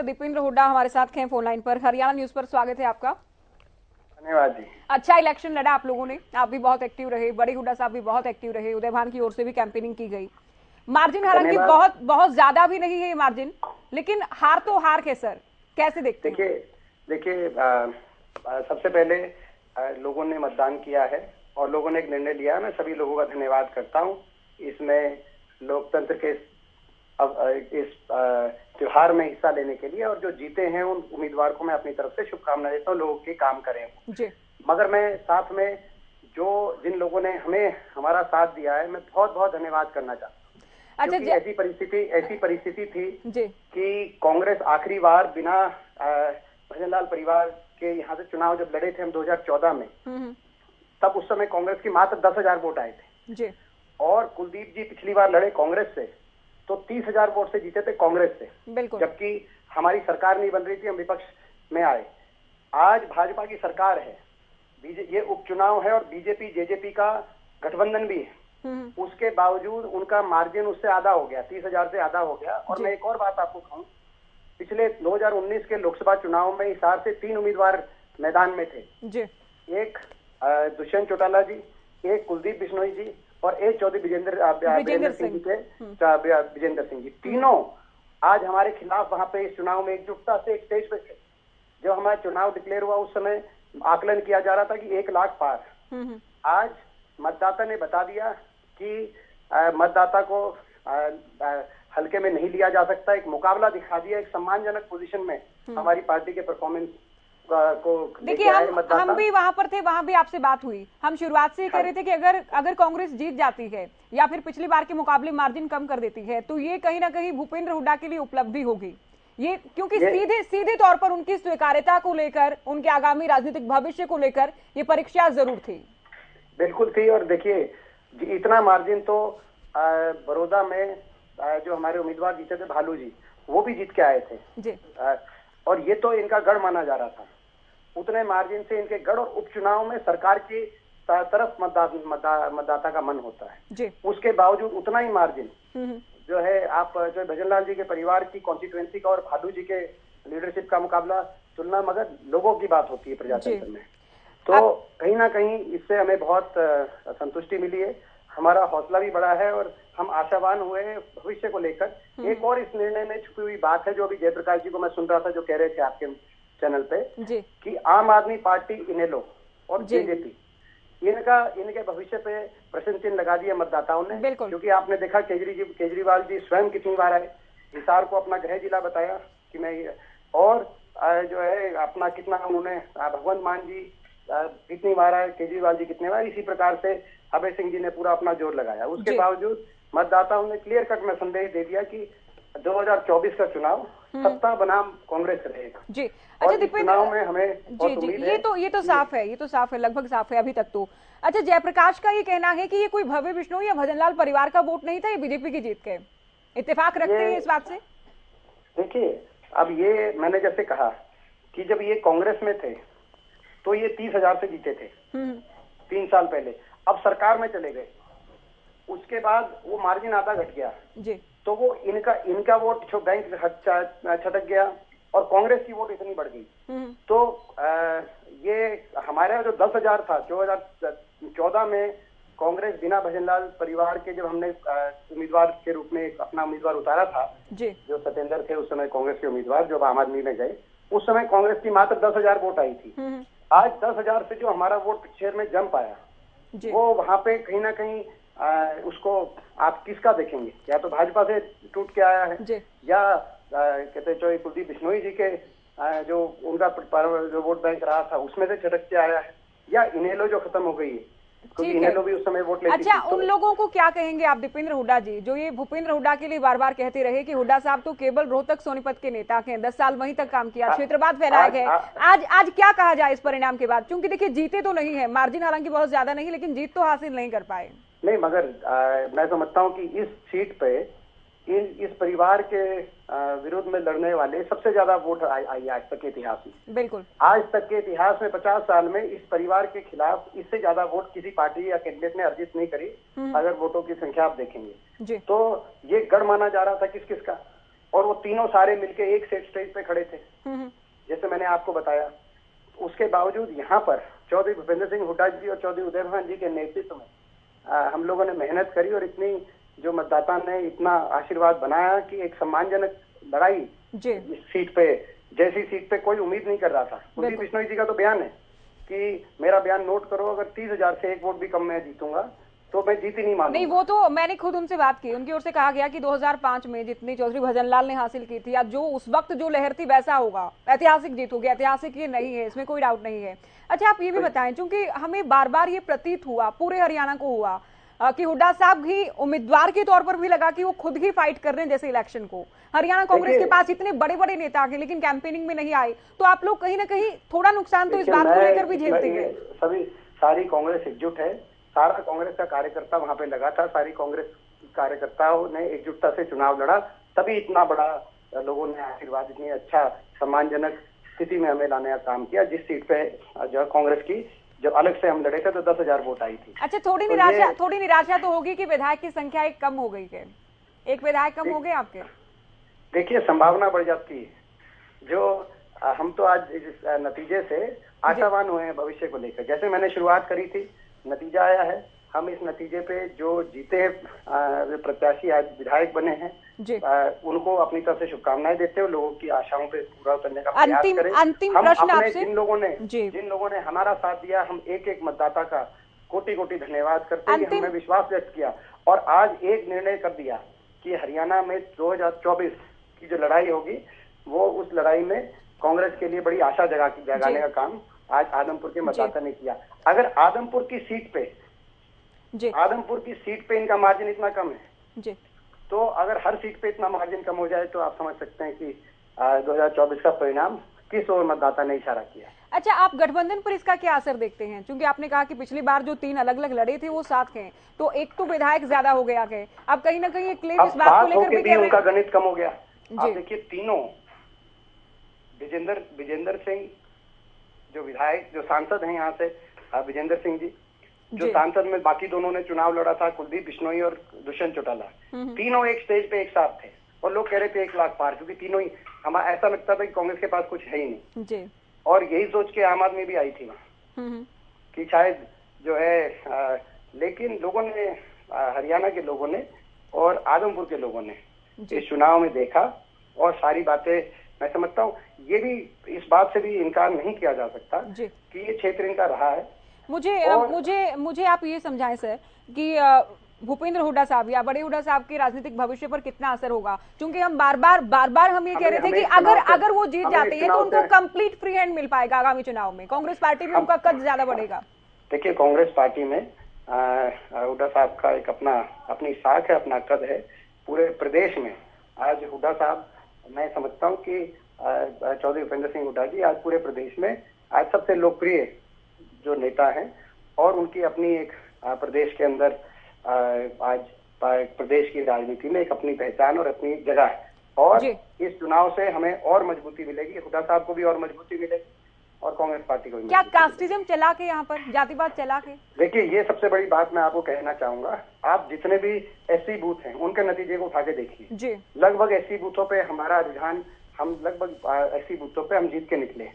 दीपेंद्र हुड्डा हमारे साथ हैं फोन लाइन पर। हरियाणा न्यूज पर स्वागत है आपका। धन्यवाद जी। अच्छा इलेक्शन लड़ा आप लोगों ने, आप भी बहुत एक्टिव रहे, बड़ी हुड्डा साहब भी बहुत एक्टिव रहे, उदयभान की ओर से भी कैंपेनिंग की गई। मार्जिन हालांकि बहुत बहुत ज्यादा भी नहीं है ये मार्जिन, लेकिन हार तो हार है सर, कैसे देखते हैं? देखिए सबसे पहले लोगों ने मतदान किया है और लोगों ने एक निर्णय लिया है। मैं सभी लोगों का धन्यवाद करता हूं इसमें लोकतंत्र के इस त्योहार में हिस्सा लेने के लिए, और जो जीते हैं उन उम्मीदवार को मैं अपनी तरफ से शुभकामनाएं देता हूँ, लोगों के काम करें। मगर मैं साथ में जिन लोगों ने हमारा साथ दिया है, मैं बहुत बहुत धन्यवाद करना चाहता हूँ। अच्छा, क्योंकि ऐसी परिस्थिति थी कि कांग्रेस आखिरी बार बिना भजनलाल परिवार के यहाँ से चुनाव जब लड़े थे हम 2014 में, तब उस समय कांग्रेस की मात्र 10,000 वोट आए थे और कुलदीप जी पिछली बार लड़े कांग्रेस से तो 30,000 वोट से जीते थे कांग्रेस से, जबकि हमारी सरकार नहीं बन रही थी, हम विपक्ष में आए। आज भाजपा की सरकार है, ये उपचुनाव है और बीजेपी जेजेपी का गठबंधन भी है, उसके बावजूद उनका मार्जिन उससे आधा हो गया, 30,000 से आधा हो गया। और मैं एक और बात आपको कहूँ, पिछले 2019 के लोकसभा चुनाव में हिसार से 3 उम्मीदवार मैदान में थे, एक दुष्यंत चौटाला जी, एक कुलदीप बिश्नोई जी और एक चौधरी विजेंद्र सिंह जी। तीनों आज हमारे खिलाफ वहां पे इस चुनाव में एकजुटता से एक स्टेज पे थे। जब हमारा चुनाव डिक्लेयर हुआ उस समय आकलन किया जा रहा था कि 1 लाख पार। आज मतदाता ने बता दिया कि मतदाता को हल्के में नहीं लिया जा सकता, एक मुकाबला दिखा दिया, एक सम्मानजनक पोजीशन में हमारी पार्टी के परफॉर्मेंस को देखिए हम भी वहां पर थे, वहां भी आपसे बात हुई। हम शुरुआत से ही कह रहे थे कि अगर कांग्रेस जीत जाती है या फिर पिछली बार के मुकाबले मार्जिन कम कर देती है तो ये कहीं ना कहीं भूपेंद्र हुड्डा के लिए उपलब्धि होगी, ये क्योंकि सीधे तौर पर उनकी स्वीकार्यता को लेकर, उनके आगामी राजनीतिक भविष्य को लेकर ये परीक्षा जरूर थी। बिल्कुल थी। और देखिए इतना मार्जिन तो बड़ौदा में जो हमारे उम्मीदवार जीते थे भालू जी, वो भी जीत के आए थे और ये तो इनका गढ़ माना जा रहा था। उतने मार्जिन से इनके गढ़ और उपचुनाव में सरकार की तरफ मतदाता का मन होता है, उसके बावजूद उतना ही मार्जिन जो है, आप जो भजनलाल जी के परिवार की कॉन्स्टिट्यूएंसी का और भालू जी के लीडरशिप का मुकाबला तुलना मगर लोगों की बात होती है प्रजातंत्र में, तो कहीं ना कहीं इससे हमें बहुत संतुष्टि मिली है, हमारा हौसला भी बढ़ा है और हम आशावान हुए हैं भविष्य को लेकर। एक और इस निर्णय में छुपी हुई बात है जो अभी जयप्रकाश जी को मैं सुन रहा था, जो कह रहे थे आपके चैनल पे कि आम आदमी पार्टी, इनेलो और जेजेपी, इनके भविष्य पे प्रश्न चिन्ह लगा दिया मतदाताओं ने, क्योंकि आपने देखा केजरीवाल जी स्वयं कितनी बार आए, हिसार को अपना गृह जिला बताया कि मैं, और जो है अपना कितना उन्होंने, भगवंत मान जी कितनी बार आए, केजरीवाल जी कितने बार, इसी प्रकार से अभय सिंह जी ने पूरा अपना जोर लगाया। उसके बावजूद मतदाताओं ने क्लियर कट में संदेश दे दिया कि 2024 का चुनाव सत्ता बनाम कांग्रेस रहेगा। जी अच्छा दीपेंद्र, में हमें ये तो साफ है, ये तो साफ है, लगभग साफ है अभी तक तो। अच्छा, जयप्रकाश का ये कहना है कि ये कोई भव्य बिश्नोई या भजनलाल परिवार का वोट नहीं था, ये बीजेपी की जीत के, इत्तेफाक रखते हैं इस बात से? देखिए अब ये मैंने जैसे कहा कि जब ये कांग्रेस में थे तो ये 30,000 से जीते थे 3 साल पहले, अब सरकार में चले गए, उसके बाद वो मार्जिन आधा घट गया तो वो इनका वोट जो बैंक छटक गया और कांग्रेस की वोट इतनी बढ़ गई। तो ये हमारे जो 10,000 था 2014 में, कांग्रेस बिना भजनलाल परिवार के जब हमने उम्मीदवार के रूप में अपना उम्मीदवार उतारा था, जो सत्येंद्र थे उस समय कांग्रेस के उम्मीदवार, जो आम आदमी में गए, उस समय कांग्रेस की मात्र 10,000 वोट आई थी। आज 10,000 से जो हमारा वोट शेयर में जंप आया, वो वहां पे कहीं ना कहीं उसको आप किसका देखेंगे, या तो भाजपा से टूट के आया है या कहते जो कुलदीप बिश्नोई जी के जो उनका जो वोट बैंक रहा था उसमें से छटक के आया है, या इनेलो जो खत्म हो गई है, क्योंकि इनेलो भी उस समय वोट लेती थी। अच्छा, उन लोगों को क्या कहेंगे आप दीपेंद्र हुड्डा जी, जो ये भूपेंद्र हुड्डा के लिए बार बार कहते रहे कि हुड्डा साहब तो केवल रोहतक सोनीपत के नेता हैं, 10 साल वहीं तक काम किया, क्षेत्रवाद फैलाया गया, आज क्या कहा जाए इस परिणाम के बाद? क्योंकि देखिए जीते तो नहीं है, मार्जिन हालांकि बहुत ज्यादा नहीं, लेकिन जीत तो हासिल नहीं कर पाए। नहीं, मगर मैं समझता हूँ कि इस सीट पे इस परिवार के विरोध में लड़ने वाले सबसे ज्यादा वोट आई आज तक के इतिहास में। बिल्कुल, आज तक के इतिहास में 50 साल में इस परिवार के खिलाफ इससे ज्यादा वोट किसी पार्टी या कैंडिडेट ने अर्जित नहीं करी। अगर वोटों की संख्या आप देखेंगे तो ये गढ़ माना जा रहा था किस किस का, और वो तीनों सारे मिलके एक सेट स्टेज पे खड़े थे, जैसे मैंने आपको बताया। उसके बावजूद यहाँ पर चौधरी भूपेंद्र सिंह हुड्डा जी और चौधरी उदयभान जी के नेतृत्व में हम लोगों ने मेहनत करी और इतनी जो मतदाता ने इतना आशीर्वाद बनाया कि एक सम्मानजनक लड़ाई इस सीट पे, जैसी सीट पे कोई उम्मीद नहीं कर रहा था। कुलदीप बिश्नोई जी का तो बयान है कि मेरा बयान नोट करो, अगर 30,000 से एक वोट भी कम मैं जीतूंगा तो मैं जीत ही नहीं मानूंगा। नहीं, वो तो मैंने खुद उनसे बात की, उनकी ओर से कहा गया कि 2005 में जितनी चौधरी भजनलाल ने हासिल की थी या जो उस वक्त जो लहर थी वैसा होगा, ऐतिहासिक जीत होगी। ऐतिहासिक ये नहीं है, इसमें कोई डाउट नहीं है। अच्छा, आप ये भी बताएं, क्योंकि हमें बार बार ये प्रतीत हुआ, पूरे हरियाणा को हुआ कि हुड्डा साहब भी उम्मीदवार के तौर पर भी लगा कि वो खुद ही फाइट कर रहे हैं जैसे इलेक्शन को। हरियाणा कांग्रेस के पास इतने बड़े बड़े नेता थे लेकिन कैंपेनिंग में नहीं आए, तो आप लोग कहीं ना कहीं थोड़ा नुकसान तो इस बात को लेकर भी झेलते हैं। सभी सारी कांग्रेस एकजुट है, सारा कांग्रेस का कार्यकर्ता वहां पे लगा था, सारी कांग्रेस कार्यकर्ताओं ने एकजुटता से चुनाव लड़ा, तभी इतना बड़ा लोगों ने आशीर्वाद, इतनी अच्छा सम्मानजनक स्थिति में हमें लाने का काम किया। जिस सीट पे जो कांग्रेस की जब अलग से हम लड़े थे तो 10,000 वोट आई थी। अच्छा, थोड़ी निराशा तो होगी कि विधायक की संख्या एक कम हो गई है, एक विधायक कम हो गए आपके। देखिए, संभावना बढ़ जाती है। जो हम तो आज इस नतीजे से आशावान हुए हैं भविष्य को लेकर। जैसे मैंने शुरुआत करी थी, नतीजा आया है, हम इस नतीजे पे जो जीते प्रत्याशी आज विधायक बने हैं उनको अपनी तरफ से शुभकामनाएं देते हुए लोगों की आशाओं पे पूरा उतरने का प्रयास करें। अंतिम प्रश्न आपसे, जिन लोगों ने हमारा साथ दिया, हम एक एक मतदाता का कोटि कोटि धन्यवाद करते हैं। हमें विश्वास व्यक्त किया और आज एक निर्णय कर दिया कि हरियाणा में 2024 की जो लड़ाई होगी वो उस लड़ाई में कांग्रेस के लिए बड़ी आशा जगाने का काम आज आदमपुर के मतदाता ने किया। अगर आदमपुर की सीट पे इनका मार्जिन इतना कम है तो अगर हर सीट पे इतना मार्जिन कम हो जाए तो आप समझ सकते हैं कि 2024 का परिणाम किस ओर मतदाता ने इशारा किया। अच्छा, आप गठबंधन पर इसका क्या असर देखते हैं? क्योंकि आपने कहा कि पिछली बार जो 3 अलग अलग लड़े थे वो 7 के, तो एक तो विधायक ज्यादा हो गया है। अब कहीं ना कहीं क्लेम इस बात को लेकर भी उनका गणित कम हो गया। आप देखिए, तीनों विजेंद्र सिंह जो विधायक, जो सांसद हैं यहाँ से, विजेंद्र सिंह जी जो सांसद में, बाकी दोनों ने चुनाव लड़ा था, कुलदीप बिश्नोई और दुष्यंत चौटाला, तीनों एक स्टेज पे एक साथ थे और लोग कह रहे थे 1 लाख पार, क्योंकि तीनों ही हमारा ऐसा लगता था कि कांग्रेस के पास कुछ है ही नहीं। और यही सोच के आम आदमी भी आई थी कि शायद जो है, लेकिन लोगों ने, हरियाणा के लोगों ने और आदमपुर के लोगों ने इस चुनाव में देखा और सारी बातें, मैं समझता हूँ ये भी, इस बात से भी इनकार नहीं किया जा सकता कि ये क्षेत्र इनका रहा है। मुझे आप ये समझाएं सर कि भूपेंद्र हुड्डा साहब या बड़े हुड्डा साहब के राजनीतिक भविष्य पर कितना असर होगा? क्योंकि हम बार बार हम ये कह रहे थे कि अगर वो जीत जाते हैं तो उनको कंप्लीट फ्री हैंड मिल पाएगा आगामी चुनाव में, कांग्रेस पार्टी में उनका कद ज्यादा बढ़ेगा। देखिए, कांग्रेस पार्टी में हुड्डा साहब का एक अपनी साख है, अपना कद है पूरे प्रदेश में। आज हुड्डा साहब, मैं समझता हूँ कि चौधरी भूपेंद्र सिंह हुड्डा जी आज पूरे प्रदेश में आज सबसे लोकप्रिय जो नेता हैं और उनकी अपनी एक प्रदेश के अंदर आज प्रदेश की राजनीति में एक अपनी पहचान और अपनी जगह है। और इस चुनाव से हमें और मजबूती मिलेगी, हुड्डा साहब को भी और मजबूती मिलेगी और कांग्रेस पार्टी को भी। क्या कास्टिज्म चला के, यहाँ पर जातिवाद चला के? देखिए, ये सबसे बड़ी बात मैं आपको कहना चाहूंगा। आप जितने भी एससी बूथ हैं उनके नतीजे को उठा के देखिए, लगभग एससी बूथों पे हमारा रुझान, हम लगभग एससी बूथों पे हम जीत के निकले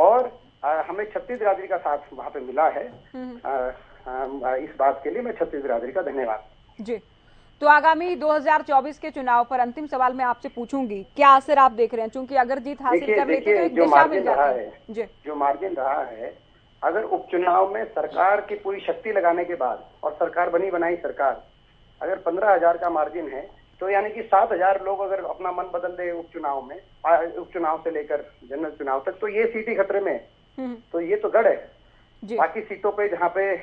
और हमें छत्तीस बिरादरी का साथ वहाँ पे मिला है। इस बात के लिए मैं छत्तीस बिरादरी का धन्यवाद जी। तो आगामी 2024 के चुनाव पर अंतिम सवाल मैं आपसे पूछूंगी, क्या असर आप देख रहे हैं? क्योंकि अगर जीत हासिल कर लेते तो एक दिशा मिल जाती है। जो मार्जिन रहा है, अगर उपचुनाव में सरकार की पूरी शक्ति लगाने के बाद और सरकार बनी बनाई सरकार, अगर 15,000 का मार्जिन है तो यानी कि 7,000 लोग अगर अपना मन बदल दे उपचुनाव में, उपचुनाव से लेकर जनरल चुनाव तक, तो ये सीट ही खतरे में। तो ये तो गढ़ है। बाकी सीटों पे, जहाँ पे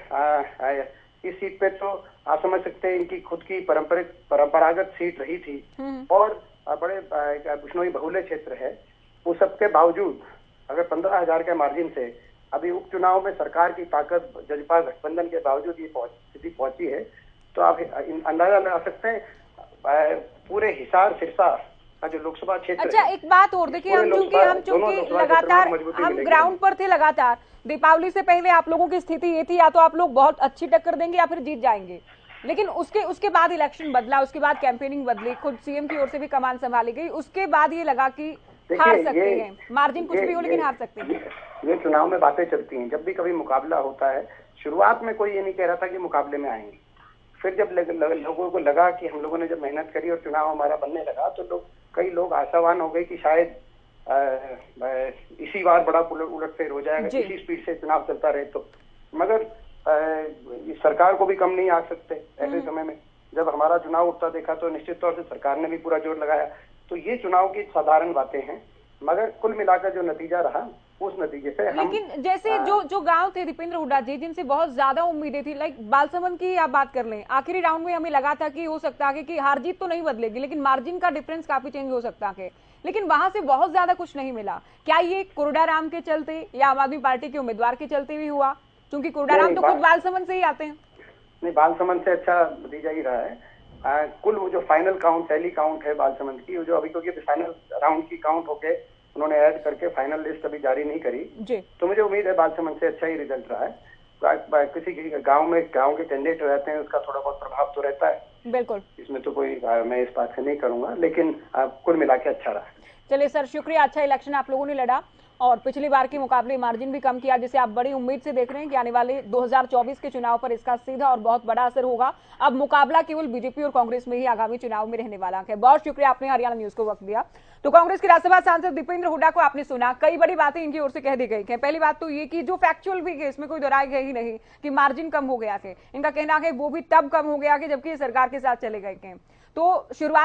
इस सीट पे तो आप समझ सकते हैं इनकी खुद की परंपरागत सीट रही थी और बड़े बिश्नोई बहुल्य क्षेत्र है। उस सबके बावजूद अगर 15,000 के मार्जिन से अभी उपचुनाव में सरकार की ताकत, जजपा गठबंधन के बावजूद ये स्थिति पहुंची है, तो आप अंदाजा लगा सकते हैं पूरे हिसार सिरसा का जो लोकसभा क्षेत्र। अच्छा, एक बात और देखिए, हम चूंकि लगातार हम ग्राउंड पर थे, लगातार दीपावली से पहले आप लोगों की स्थिति ये थी, या तो आप लोग बहुत अच्छी टक्कर देंगे या फिर जीत जाएंगे। लेकिन उसके उसके बाद इलेक्शन बदला, उसके बाद कैंपेनिंग बदली, खुद सीएम की ओर से भी कमान संभाली गई, उसके बाद ये लगा कि हार सकते हैं, मार्जिन कुछ भी हो लेकिन हार सकते हैं। ये चुनाव में बातें चलती हैं, जब भी कभी मुकाबला होता है, शुरुआत में कोई ये नहीं कह रहा था कि मुकाबले में आएंगे, फिर जब लोगों को लगा कि हम लोगों ने जब मेहनत करी और चुनाव हमारा बनने लगा, तो कई लोग आशावान हो गए कि शायद इसी बार बड़ा उलटफेर हो जाएगा, इसी स्पीड से चुनाव चलता रहे तो। मगर सरकार को भी कम नहीं आ सकते ऐसे समय में। जब हमारा चुनाव उठता देखा तो निश्चित तौर से सरकार ने भी पूरा जोर लगाया। तो ये चुनाव की साधारण बातें हैं, मगर कुल मिलाकर जो नतीजा रहा उस नतीजे से लेकिन जैसे जो गांव थे दीपेंद्र हुड्डा जी, जिनसे बहुत ज्यादा उम्मीदें थी, लाइक बालसमंद की आप बात कर लें, आखिरी राउंड में हमें लगा था कि हो सकता है कि हार जीत तो नहीं बदलेगी लेकिन मार्जिन का डिफरेंस काफी चेंज हो सकता है, लेकिन वहां से बहुत ज्यादा कुछ नहीं मिला। क्या ये कोरडाराम के चलते या आम आदमी पार्टी के उम्मीदवार के चलते भी हुआ? क्योंकि कोरडाराम तो खुद बालसमंद से ही आते हैं। नहीं, बालसमंद से अच्छा नतीजा ही रहा है। कुल वो जो फाइनल काउंट, टैली काउंट है बालसमंद की, जो अभी क्योंकि फाइनल राउंड की काउंट होके उन्होंने ऐड करके फाइनल लिस्ट अभी जारी नहीं करी जी। तो मुझे उम्मीद है बालसमंद से अच्छा ही रिजल्ट रहा है। किसी गांव के कैंडिडेट रहते हैं, उसका थोड़ा बहुत प्रभाव तो रहता है, बिल्कुल, इसमें तो कोई मैं इस बात से नहीं करूंगा, लेकिन कुल मिला के अच्छा रहा। चलिए सर, शुक्रिया। अच्छा इलेक्शन आप लोगों ने लड़ा और पिछली बार के मुकाबले मार्जिन भी कम किया, जिसे आप बड़ी उम्मीद से देख रहे हैं कि आने वाले 2024 के चुनाव पर इसका सीधा और बहुत बड़ा असर होगा। अब मुकाबला केवल बीजेपी और कांग्रेस में ही आगामी चुनाव में रहने वाला है। बहुत शुक्रिया, आपने हरियाणा न्यूज को वक्त दिया। तो कांग्रेस के राज्यसभा सांसद दीपेंद्र हुड्डा को आपने सुना, कई बड़ी बातें इनकी ओर से कह दी गई है। पहली बात तो ये कि जो फैक्चुअल भी है, इसमें कोई दोहराई गई ही नहीं कि मार्जिन कम हो गया है। इनका कहना है वो भी तब कम हो गया कि जबकि सरकार के साथ चले गए। तो शुरुआत